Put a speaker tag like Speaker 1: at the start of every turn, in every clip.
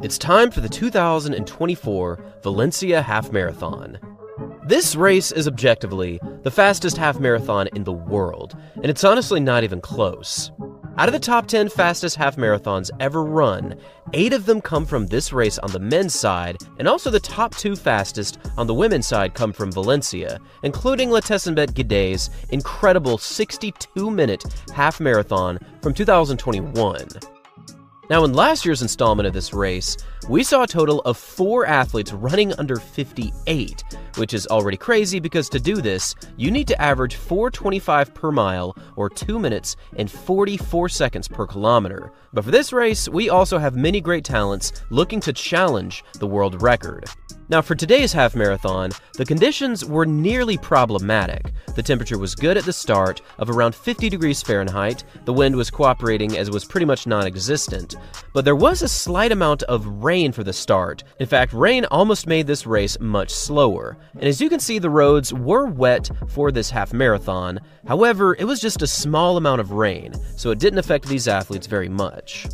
Speaker 1: It's time for the 2024 Valencia Half Marathon. This race is objectively the fastest half marathon in the world, and it's honestly not even close. Out of the top 10 fastest half marathons ever run, 8 of them come from this race on the men's side, and also the top 2 fastest on the women's side come from Valencia, including Letesenbet Gidey's incredible 62-minute half marathon from 2021. Now, in last year's installment of this race, we saw a total of 4 athletes running under 58, which is already crazy because to do this, you need to average 4:25 per mile or 2 minutes and 44 seconds per kilometer. But for this race, we also have many great talents looking to challenge the world record. Now, for today's half marathon, the conditions were nearly problematic. The temperature was good at the start of around 50 degrees Fahrenheit, the wind was cooperating as it was pretty much non-existent, but there was a slight amount of rain for the start. In fact, rain almost made this race much slower. And as you can see, the roads were wet for this half marathon. However, it was just a small amount of rain, so it didn't affect these athletes very much.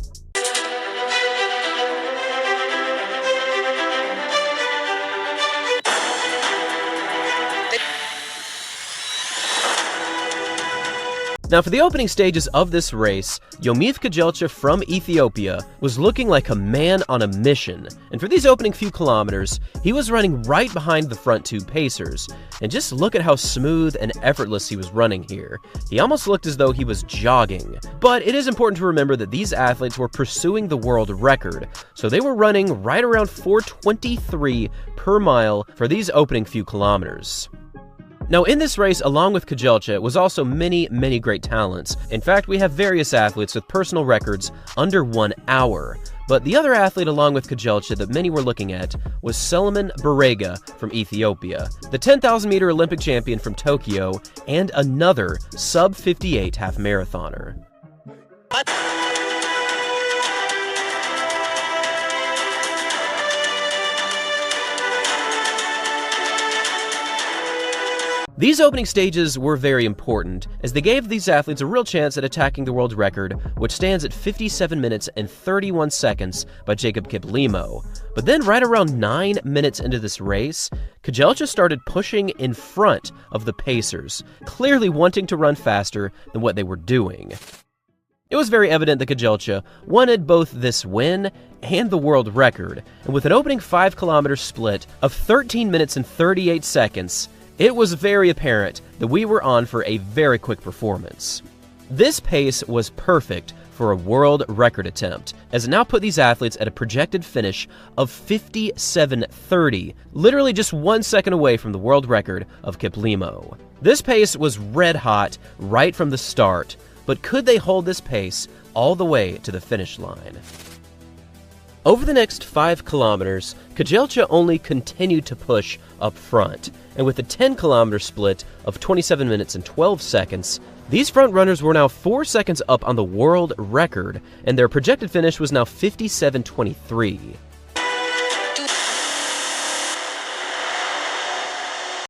Speaker 1: Now, for the opening stages of this race, Yomif Kejelcha from Ethiopia was looking like a man on a mission. And for these opening few kilometers, he was running right behind the front 2 pacers. And just look at how smooth and effortless he was running here. He almost looked as though he was jogging. But it is important to remember that these athletes were pursuing the world record. So they were running right around 4:23 per mile for these opening few kilometers. Now, in this race, along with Kejelcha, was also many great talents. In fact, we have various athletes with personal records under 1 hour. But the other athlete along with Kejelcha that many were looking at was Solomon Barega from Ethiopia, the 10,000-meter Olympic champion from Tokyo, and another sub-58 half-marathoner. These opening stages were very important, as they gave these athletes a real chance at attacking the world record, which stands at 57 minutes and 31 seconds by Jacob Kiplimo. But then right around 9 minutes into this race, Kejelcha started pushing in front of the pacers, clearly wanting to run faster than what they were doing. It was very evident that Kejelcha wanted both this win and the world record, and with an opening 5-kilometer split of 13 minutes and 38 seconds, it was very apparent that we were on for a very quick performance. This pace was perfect for a world record attempt, as it now put these athletes at a projected finish of 57:30, literally just 1 second away from the world record of Kiplimo. This pace was red hot right from the start, but could they hold this pace all the way to the finish line? Over the next 5 kilometers, Kejelcha only continued to push up front, and with a 10-kilometer split of 27 minutes and 12 seconds, these front runners were now 4 seconds up on the world record, and their projected finish was now 57:23.